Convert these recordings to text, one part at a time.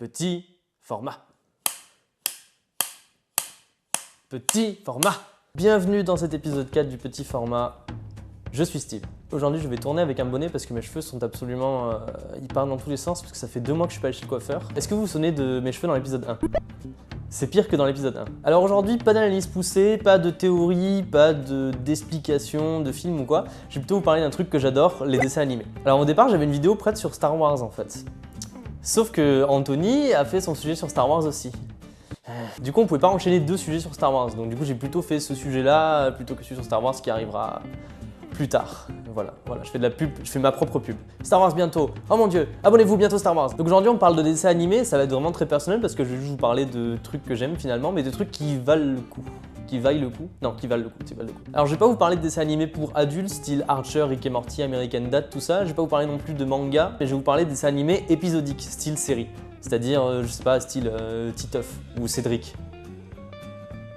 Petit format. Petit format. Bienvenue dans cet épisode 4 du petit format. Je suis Steve. Aujourd'hui, je vais tourner avec un bonnet parce que mes cheveux sont absolument... ils partent dans tous les sens parce que ça fait 2 mois que je suis pas allé chez le coiffeur. Est-ce que vous vous souvenez de mes cheveux dans l'épisode 1 ? C'est pire que dans l'épisode 1. Alors aujourd'hui, pas d'analyse poussée, pas de théorie, pas d'explication de film ou quoi. Je vais plutôt vous parler d'un truc que j'adore, les dessins animés. Alors au départ, j'avais une vidéo prête sur Star Wars en fait. Sauf que Anthony a fait son sujet sur Star Wars aussi. Du coup, on pouvait pas enchaîner 2 sujets sur Star Wars. Donc du coup, j'ai plutôt fait ce sujet-là plutôt que celui sur Star Wars qui arrivera plus tard. Voilà, je fais de la pub, je fais ma propre pub. Star Wars bientôt. Oh mon dieu, abonnez-vous bientôt Star Wars. Donc aujourd'hui, on parle de dessins animés, ça va être vraiment très personnel parce que je vais juste vous parler de trucs que j'aime finalement, mais de trucs qui valent le coup. Qui vaillent le coup? Non, qui valent le coup, qui valent le coup. Alors je vais pas vous parler de dessins animés pour adultes, style Archer, Rick et Morty, American Dad, tout ça. Je vais pas vous parler non plus de manga, mais je vais vous parler de dessins animés épisodiques, style série. C'est-à-dire, je sais pas, style Titeuf ou Cédric.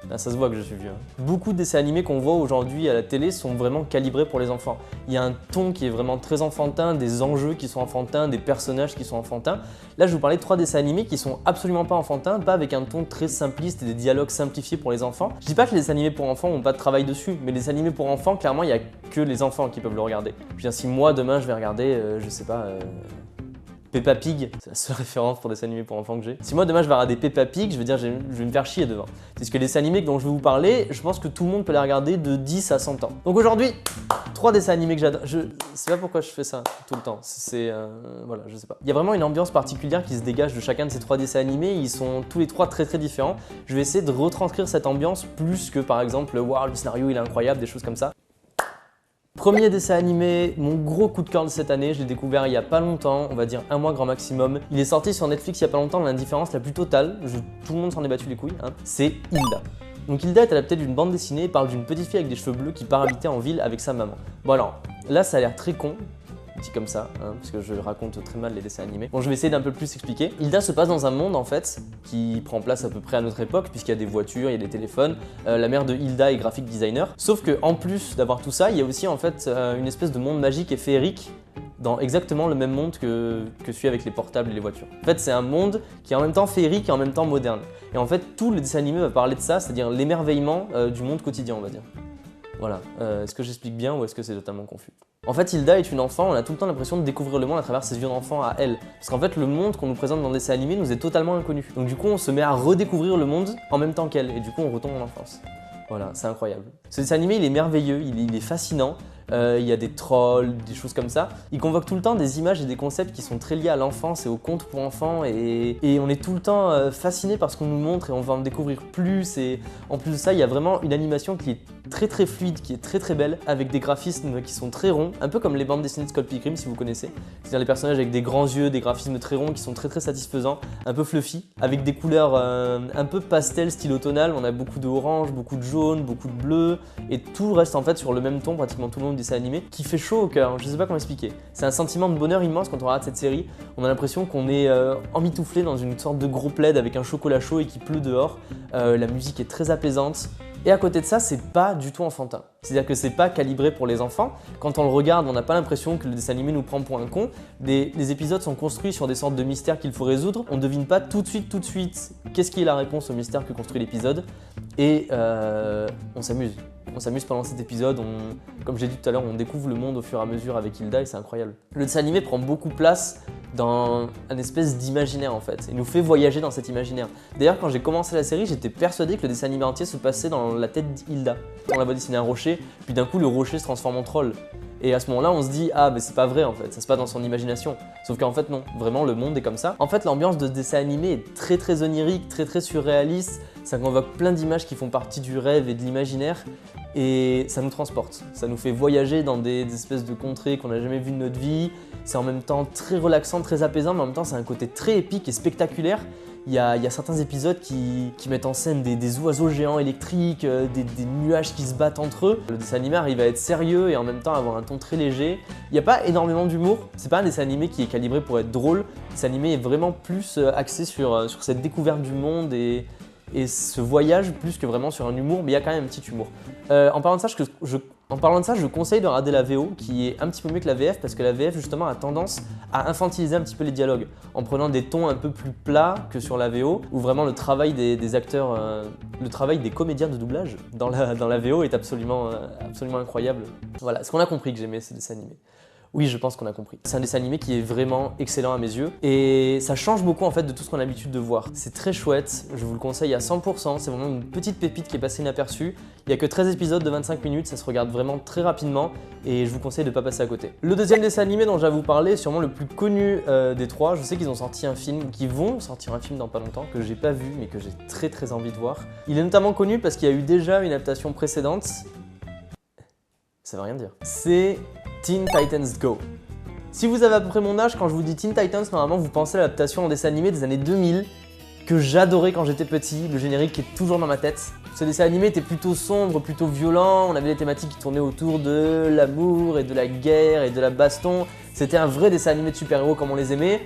Ah, ça se voit que je suis vieux. Beaucoup de dessins animés qu'on voit aujourd'hui à la télé sont vraiment calibrés pour les enfants. Il y a un ton qui est vraiment très enfantin, des enjeux qui sont enfantins, des personnages qui sont enfantins. Là, je vous parlais de 3 dessins animés qui sont absolument pas enfantins, pas avec un ton très simpliste et des dialogues simplifiés pour les enfants. Je dis pas que les dessins animés pour enfants n'ont pas de travail dessus, mais les dessins animés pour enfants, clairement, il y a que les enfants qui peuvent le regarder. Je veux dire, si moi, demain, je vais regarder, je sais pas... Peppa Pig, c'est la seule référence pour des dessins animés pour enfants que j'ai. Si moi demain je vais regarder Peppa Pig, je vais me faire chier devant. Parce que les dessins animés dont je vais vous parler, je pense que tout le monde peut les regarder de 10 à 100 ans. Donc aujourd'hui, 3 dessins animés que j'adore. Je sais pas pourquoi je fais ça tout le temps. Voilà, je sais pas. Il y a vraiment une ambiance particulière qui se dégage de chacun de ces 3 dessins animés. Ils sont tous les 3 très très différents. Je vais essayer de retranscrire cette ambiance plus que par exemple, waouh, le scénario il est incroyable, des choses comme ça. Premier dessin animé, mon gros coup de cœur de cette année, je l'ai découvert il y a pas longtemps, on va dire 1 mois grand maximum. Il est sorti sur Netflix il y a pas longtemps, l'indifférence la plus totale, tout le monde s'en est battu les couilles, hein. C'est Hilda. Donc Hilda est adaptée d'une bande dessinée et parle d'une petite fille avec des cheveux bleus qui part habiter en ville avec sa maman. Bon alors, là ça a l'air très con, dit comme ça, hein, parce que je raconte très mal les dessins animés. Bon, je vais essayer d'un peu plus expliquer. Hilda se passe dans un monde en fait qui prend place à peu près à notre époque, puisqu'il y a des voitures, il y a des téléphones. La mère de Hilda est graphic designer. Sauf que en plus d'avoir tout ça, il y a aussi en fait une espèce de monde magique et féerique dans exactement le même monde que celui avec les portables et les voitures. En fait, c'est un monde qui est en même temps féerique et en même temps moderne. Et en fait, tout le dessin animé va parler de ça, c'est-à-dire l'émerveillement du monde quotidien, on va dire. Voilà. Est-ce que j'explique bien ou est-ce que c'est totalement confus? En fait, Hilda est une enfant, on a tout le temps l'impression de découvrir le monde à travers ses yeux d'enfant à elle. Parce qu'en fait, le monde qu'on nous présente dans le dessin animé nous est totalement inconnu. Donc du coup, on se met à redécouvrir le monde en même temps qu'elle. Et du coup, on retombe en enfance. Voilà, c'est incroyable. Ce dessin animé, il est merveilleux, il est fascinant. Il y a des trolls, des choses comme ça. Il convoque tout le temps des images et des concepts qui sont très liés à l'enfance et aux contes pour enfants et on est tout le temps fasciné par ce qu'on nous montre et on va en découvrir plus. Et en plus de ça, il y a vraiment une animation qui est très très fluide, qui est très très belle, avec des graphismes qui sont très ronds, un peu comme les bandes dessinées de Scott Pilgrim si vous connaissez. C'est-à-dire les personnages avec des grands yeux, des graphismes très ronds qui sont très très satisfaisants, un peu fluffy, avec des couleurs un peu pastel, style automnal. On a beaucoup de orange, beaucoup de jaune, beaucoup de bleu et tout reste en fait sur le même ton pratiquement tout le long du dessin animé qui fait chaud au cœur, je sais pas comment expliquer. C'est un sentiment de bonheur immense quand on regarde cette série. On a l'impression qu'on est emmitouflé dans une sorte de gros plaid avec un chocolat chaud et qu'il pleut dehors. La musique est très apaisante. Et à côté de ça, c'est pas du tout enfantin. C'est-à-dire que c'est pas calibré pour les enfants. Quand on le regarde, on n'a pas l'impression que le dessin animé nous prend pour un con. Les épisodes sont construits sur des sortes de mystères qu'il faut résoudre. On devine pas tout de suite qu'est-ce qui est la réponse au mystère que construit l'épisode. Et on s'amuse. On s'amuse pendant cet épisode, comme j'ai dit tout à l'heure, on découvre le monde au fur et à mesure avec Hilda et c'est incroyable. Le dessin animé prend beaucoup de place dans un espèce d'imaginaire en fait. Il nous fait voyager dans cet imaginaire. D'ailleurs, quand j'ai commencé la série, j'étais persuadé que le dessin animé entier se passait dans la tête d'Hilda. On la voit dessiner un rocher, puis d'un coup le rocher se transforme en troll. Et à ce moment-là, on se dit « Ah, mais c'est pas vrai en fait, ça se passe dans son imagination. » Sauf qu'en fait non, vraiment le monde est comme ça. En fait, l'ambiance de ce dessin animé est très très onirique, très très surréaliste. Ça convoque plein d'images qui font partie du rêve et de l'imaginaire. Et ça nous transporte, ça nous fait voyager dans des espèces de contrées qu'on n'a jamais vues de notre vie. C'est en même temps très relaxant, très apaisant, mais en même temps c'est un côté très épique et spectaculaire. Il y a certains épisodes qui mettent en scène des oiseaux géants électriques, des nuages qui se battent entre eux. Le dessin animé arrive à être sérieux et en même temps avoir un ton très léger. Il n'y a pas énormément d'humour, c'est pas un dessin animé qui est calibré pour être drôle. Le dessin animé est vraiment plus axé sur cette découverte du monde et ce voyage plus que vraiment sur un humour, mais il y a quand même un petit humour. En parlant de ça, En parlant de ça, je conseille de regarder la VO qui est un petit peu mieux que la VF parce que la VF justement a tendance à infantiliser un petit peu les dialogues en prenant des tons un peu plus plats que sur la VO où vraiment le travail des acteurs, le travail des comédiens de doublage dans la VO est absolument incroyable. Voilà, est-ce qu'on a compris que j'aimais ce dessin animé? Oui, je pense qu'on a compris. C'est un dessin animé qui est vraiment excellent à mes yeux et ça change beaucoup en fait de tout ce qu'on a l'habitude de voir. C'est très chouette, je vous le conseille à 100%, c'est vraiment une petite pépite qui est passée inaperçue. Il n'y a que 13 épisodes de 25 minutes, ça se regarde vraiment très rapidement et je vous conseille de ne pas passer à côté. Le deuxième dessin animé dont je vais vous parler est sûrement le plus connu des trois. Je sais qu'ils ont sorti un film, qu'ils vont sortir un film dans pas longtemps, que j'ai pas vu mais que j'ai très envie de voir. Il est notamment connu parce qu'il y a eu déjà une adaptation précédente. Ça veut rien dire. C'est Teen Titans Go. Si vous avez à peu près mon âge, quand je vous dis Teen Titans, normalement vous pensez à l'adaptation en dessin animé des années 2000 que j'adorais quand j'étais petit, le générique est toujours dans ma tête. Ce dessin animé était plutôt sombre, plutôt violent, on avait des thématiques qui tournaient autour de l'amour et de la guerre et de la baston. C'était un vrai dessin animé de super-héros comme on les aimait.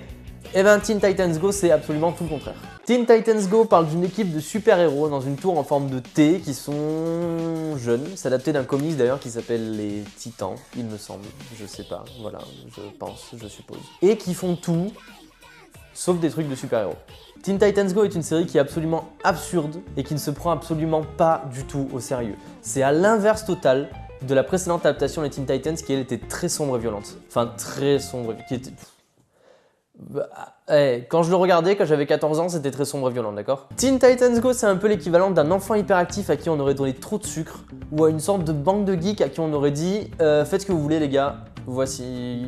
Et ben Teen Titans Go c'est absolument tout le contraire. Teen Titans Go parle d'une équipe de super-héros dans une tour en forme de T qui sont jeunes. C'est adapté d'un comics d'ailleurs qui s'appelle Les Titans, il me semble, je sais pas, voilà, je pense, je suppose. Et qui font tout, sauf des trucs de super-héros. Teen Titans Go est une série qui est absolument absurde et qui ne se prend absolument pas du tout au sérieux. C'est à l'inverse total de la précédente adaptation des Teen Titans qui elle était très sombre et violente. Enfin très sombre, qui était... quand je le regardais, quand j'avais 14 ans, c'était très sombre et violent, d'accord? Teen Titans Go, c'est un peu l'équivalent d'un enfant hyperactif à qui on aurait donné trop de sucre ou à une sorte de banque de geeks à qui on aurait dit faites ce que vous voulez les gars, voici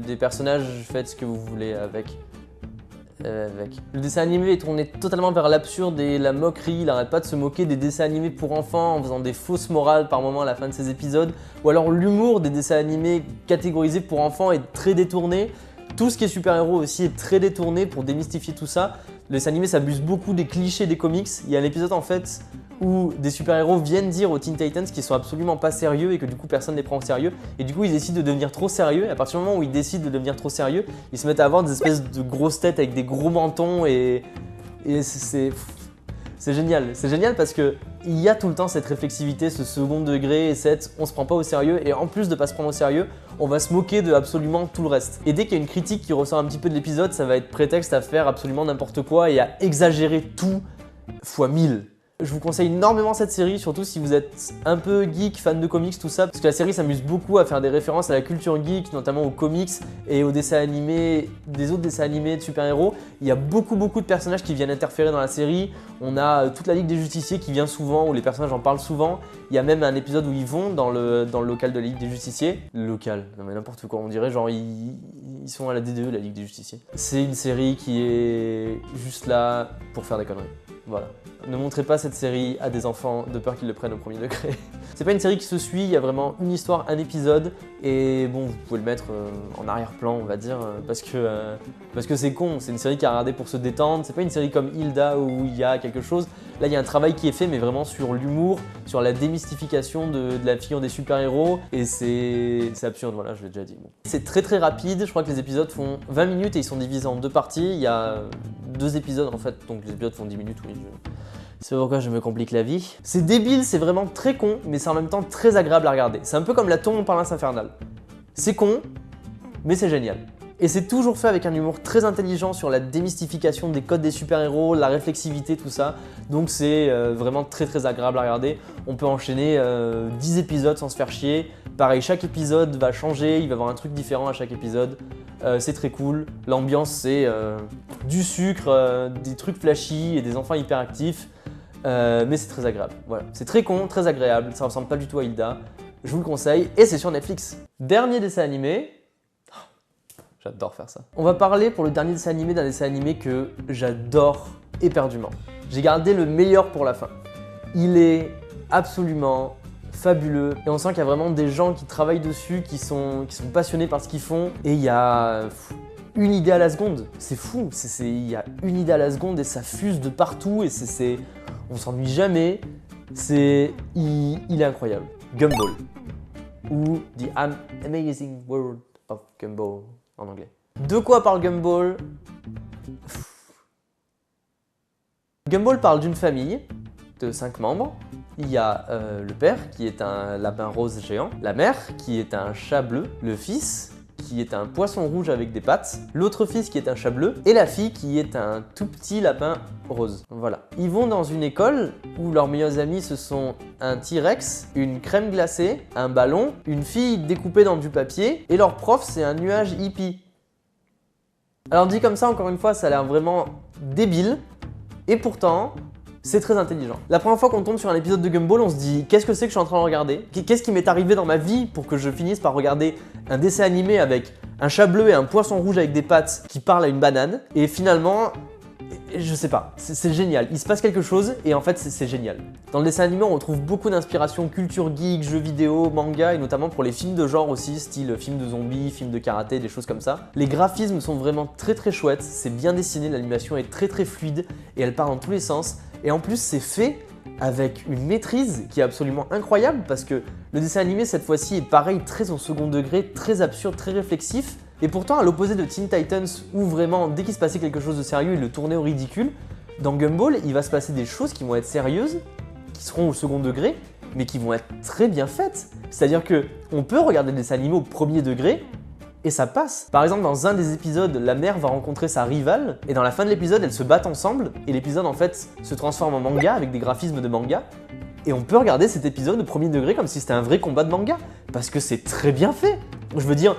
des personnages, faites ce que vous voulez avec. Le dessin animé est tourné totalement vers l'absurde et la moquerie, il n'arrête pas de se moquer des dessins animés pour enfants en faisant des fausses morales par moment à la fin de ses épisodes, ou alors l'humour des dessins animés catégorisés pour enfants est très détourné. Tout ce qui est super-héros aussi est très détourné pour démystifier tout ça. Le dessin animé s'abuse beaucoup des clichés des comics. Il y a un épisode en fait où des super-héros viennent dire aux Teen Titans qu'ils sont absolument pas sérieux et que du coup personne ne les prend au sérieux. Et du coup ils décident de devenir trop sérieux. Et à partir du moment où ils décident de devenir trop sérieux, ils se mettent à avoir des espèces de grosses têtes avec des gros mentons et c'est génial. C'est génial parce que il y a tout le temps cette réflexivité, ce second degré et cette on se prend pas au sérieux et en plus de pas se prendre au sérieux, on va se moquer de absolument tout le reste. Et dès qu'il y a une critique qui ressort un petit peu de l'épisode, ça va être prétexte à faire absolument n'importe quoi et à exagérer tout fois 1000. Je vous conseille énormément cette série, surtout si vous êtes un peu geek, fan de comics, tout ça, parce que la série s'amuse beaucoup à faire des références à la culture geek, notamment aux comics et aux dessins animés, des autres dessins animés de super-héros. Il y a beaucoup de personnages qui viennent interférer dans la série. On a toute la Ligue des Justiciers qui vient souvent, où les personnages en parlent souvent. Il y a même un épisode où ils vont dans le local de la Ligue des Justiciers. Le local, non mais n'importe quoi, on dirait genre ils sont à la DDE, la Ligue des Justiciers. C'est une série qui est juste là pour faire des conneries. Voilà. Ne montrez pas cette série à des enfants de peur qu'ils le prennent au premier degré. C'est pas une série qui se suit, il y a vraiment une histoire, un épisode, et bon, vous pouvez le mettre en arrière-plan, on va dire, parce que c'est con, c'est une série qui a regardé pour se détendre, c'est pas une série comme Hilda où il y a quelque chose. Là, il y a un travail qui est fait, mais vraiment sur l'humour, sur la démystification de la figure des super-héros, et c'est absurde, voilà, je l'ai déjà dit. Bon. C'est très rapide, je crois que les épisodes font 20 minutes et ils sont divisés en deux parties. Il y a 2 épisodes en fait, donc les épisodes font 10 minutes, oui. C'est pourquoi je me complique la vie. C'est débile, c'est vraiment très con, mais c'est en même temps très agréable à regarder. C'est un peu comme la tombe en parlance infernale. C'est con, mais c'est génial. Et c'est toujours fait avec un humour très intelligent sur la démystification des codes des super-héros, la réflexivité, tout ça. Donc c'est vraiment très agréable à regarder. On peut enchaîner 10 épisodes sans se faire chier. Pareil, chaque épisode va changer, il va y avoir un truc différent à chaque épisode. C'est très cool. L'ambiance, c'est du sucre, des trucs flashy et des enfants hyperactifs. Mais c'est très agréable. Voilà. C'est très con, très agréable. Ça ressemble pas du tout à Hilda. Je vous le conseille et c'est sur Netflix. Dernier dessin animé. J'adore faire ça. On va parler pour le dernier dessin animé d'un dessin animé que j'adore éperdument. J'ai gardé le meilleur pour la fin. Il est absolument fabuleux et on sent qu'il y a vraiment des gens qui travaillent dessus, qui sont passionnés par ce qu'ils font et il y a une idée à la seconde. C'est fou, il y a une idée à la seconde et ça fuse de partout et on s'ennuie jamais. Il est incroyable. Gumball ou The Amazing World of Gumball en anglais. De quoi parle Gumball? Gumball parle d'une famille de 5 membres il y a le père qui est un lapin rose géant, la mère qui est un chat bleu, le fils qui est un poisson rouge avec des pattes, l'autre fils qui est un chat bleu, et la fille qui est un tout petit lapin rose. Voilà. Ils vont dans une école où leurs meilleurs amis ce sont un T-Rex, une crème glacée, un ballon, une fille découpée dans du papier, et leur prof c'est un nuage hippie. Alors dit comme ça, encore une fois, ça a l'air vraiment débile, et pourtant, c'est très intelligent. La première fois qu'on tombe sur un épisode de Gumball, on se dit qu'est-ce que c'est que je suis en train de regarder? Qu'est-ce qui m'est arrivé dans ma vie pour que je finisse par regarder un dessin animé avec un chat bleu et un poisson rouge avec des pattes qui parlent à une banane? Et finalement, je sais pas, c'est génial. Il se passe quelque chose et en fait c'est génial. Dans le dessin animé, on retrouve beaucoup d'inspiration culture geek, jeux vidéo, manga et notamment pour les films de genre aussi, style film de zombies, film de karaté, des choses comme ça. Les graphismes sont vraiment très chouettes, c'est bien dessiné, l'animation est très fluide et elle part dans tous les sens. Et en plus, c'est fait avec une maîtrise qui est absolument incroyable parce que le dessin animé, cette fois-ci, est pareil, très au second degré, très absurde, très réflexif. Et pourtant, à l'opposé de Teen Titans, où vraiment, dès qu'il se passait quelque chose de sérieux, il le tournait au ridicule, dans Gumball, il va se passer des choses qui vont être sérieuses, qui seront au second degré, mais qui vont être très bien faites. C'est-à-dire qu'on peut regarder des dessins animés au premier degré, et ça passe. Par exemple, dans un des épisodes, la mère va rencontrer sa rivale et dans la fin de l'épisode, elles se battent ensemble et l'épisode en fait se transforme en manga avec des graphismes de manga. Et on peut regarder cet épisode au premier degré comme si c'était un vrai combat de manga parce que c'est très bien fait. Je veux dire,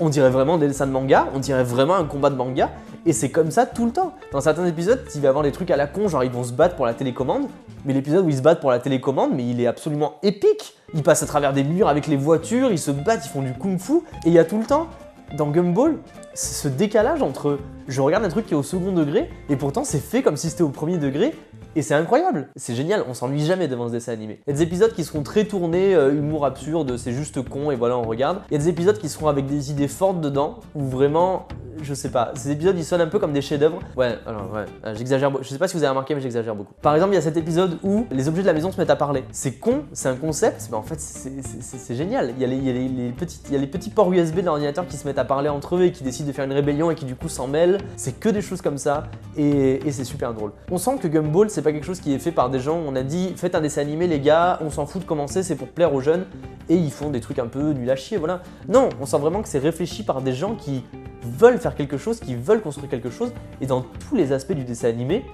on dirait vraiment des dessins de manga, on dirait vraiment un combat de manga et c'est comme ça tout le temps. Dans certains épisodes, il va y avoir des trucs à la con, genre ils vont se battre pour la télécommande, mais l'épisode où ils se battent pour la télécommande, mais il est absolument épique. Ils passent à travers des murs avec les voitures, ils se battent, ils font du kung-fu et il y a tout le temps. Dans Gumball, c'est ce décalage entre je regarde un truc qui est au second degré et pourtant c'est fait comme si c'était au premier degré et c'est incroyable, c'est génial, on s'ennuie jamais devant ce dessin animé. Il y a des épisodes qui seront très tournés, humour absurde, c'est juste con et voilà on regarde. Il y a des épisodes qui seront avec des idées fortes dedans où vraiment, je sais pas, ces épisodes ils sonnent un peu comme des chefs-d'œuvre. Ouais, alors ouais, j'exagère, je sais pas si vous avez remarqué mais j'exagère beaucoup. Par exemple, il y a cet épisode où les objets de la maison se mettent à parler. C'est con, c'est un concept, mais en fait c'est génial. Il y a les petits ports USB de l'ordinateur qui se mettent à parler entre eux et qui décident de faire une rébellion et qui du coup s'en mêlent. C'est que des choses comme ça et c'est super drôle. On sent que Gumball c'est pas quelque chose qui est fait par des gens, on a dit faites un dessin animé les gars, on s'en fout de commencer, c'est pour plaire aux jeunes et ils font des trucs un peu nuls à chier, voilà. Non, on sent vraiment que c'est réfléchi par des gens qui veulent faire quelque chose, qui veulent construire quelque chose et dans tous les aspects du dessin animé,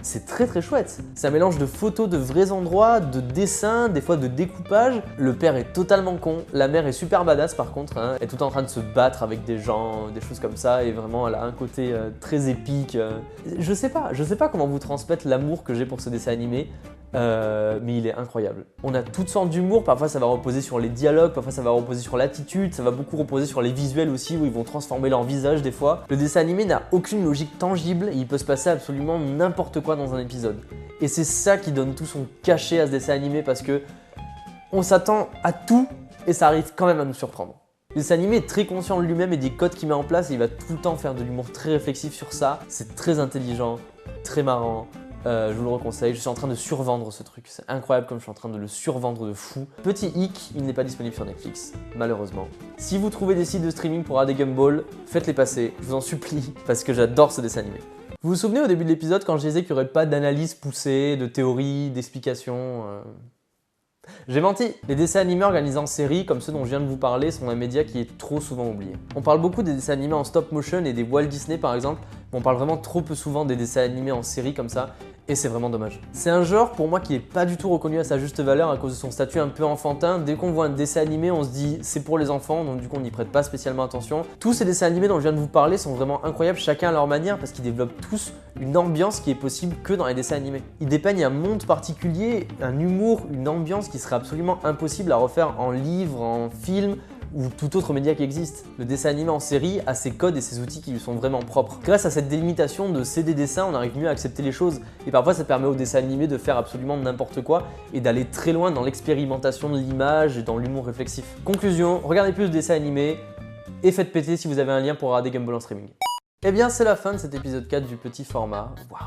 c'est très chouette. C'est un mélange de photos de vrais endroits, de dessins, des fois de découpage. Le père est totalement con, la mère est super badass par contre, hein. Elle est tout le temps en train de se battre avec des gens, des choses comme ça, et vraiment elle a un côté très épique. Je sais pas comment vous transmettre l'amour que j'ai pour ce dessin animé. Mais il est incroyable. On a toutes sortes d'humour, parfois ça va reposer sur les dialogues, parfois ça va reposer sur l'attitude, ça va beaucoup reposer sur les visuels aussi où ils vont transformer leur visage des fois. Le dessin animé n'a aucune logique tangible et il peut se passer absolument n'importe quoi dans un épisode. Et c'est ça qui donne tout son cachet à ce dessin animé parce que on s'attend à tout et ça arrive quand même à nous surprendre. Le dessin animé est très conscient de lui-même et des codes qu'il met en place et il va tout le temps faire de l'humour très réflexif sur ça. C'est très intelligent, très marrant. Je vous le reconseille, je suis en train de survendre ce truc, c'est incroyable comme je suis en train de le survendre de fou. Petit hic, il n'est pas disponible sur Netflix, malheureusement. Si vous trouvez des sites de streaming pour regarder Gumball, faites-les passer, je vous en supplie, parce que j'adore ce dessin animé. Vous vous souvenez au début de l'épisode quand je disais qu'il n'y aurait pas d'analyse poussée, de théorie, d'explication J'ai menti. Les dessins animés organisés en série, comme ceux dont je viens de vous parler, sont un média qui est trop souvent oublié. On parle beaucoup des dessins animés en stop motion et des Walt Disney par exemple, mais on parle vraiment trop peu souvent des dessins animés en série comme ça, et c'est vraiment dommage. C'est un genre pour moi qui n'est pas du tout reconnu à sa juste valeur à cause de son statut un peu enfantin. Dès qu'on voit un dessin animé, on se dit c'est pour les enfants, donc du coup on n'y prête pas spécialement attention. Tous ces dessins animés dont je viens de vous parler sont vraiment incroyables, chacun à leur manière, parce qu'ils développent tous une ambiance qui est possible que dans les dessins animés. Ils dépeignent un monde particulier, un humour, une ambiance qui serait absolument impossible à refaire en livre, en film ou tout autre média qui existe. Le dessin animé en série a ses codes et ses outils qui lui sont vraiment propres. Grâce à cette délimitation de CD dessins, on arrive mieux à accepter les choses et parfois ça permet au dessin animé de faire absolument n'importe quoi et d'aller très loin dans l'expérimentation de l'image et dans l'humour réflexif. Conclusion, regardez plus de dessins animés et faites péter si vous avez un lien pour regarder Gumball en streaming. Eh bien c'est la fin de cet épisode 4 du petit format. Waouh,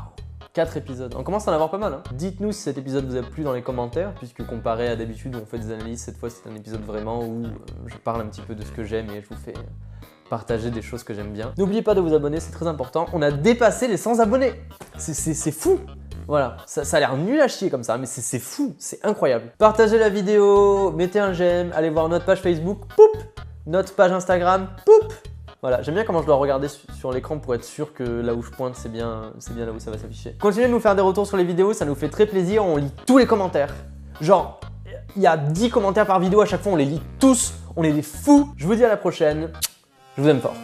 4 épisodes, on commence à en avoir pas mal hein. Dites-nous si cet épisode vous a plu dans les commentaires, puisque comparé à d'habitude où on fait des analyses, cette fois c'est un épisode vraiment où je parle un petit peu de ce que j'aime et je vous fais partager des choses que j'aime bien. N'oubliez pas de vous abonner, c'est très important, on a dépassé les 100 abonnés. C'est fou. Voilà, ça a l'air nul à chier comme ça, mais c'est fou, c'est incroyable. Partagez la vidéo, mettez un j'aime, allez voir notre page Facebook, poup, notre page Instagram, poup. Voilà, j'aime bien comment je dois regarder sur l'écran pour être sûr que là où je pointe, c'est bien là où ça va s'afficher. Continuez de nous faire des retours sur les vidéos, ça nous fait très plaisir, on lit tous les commentaires. Genre, il y a 10 commentaires par vidéo à chaque fois, on les lit tous, on est des fous. Je vous dis à la prochaine, je vous aime fort.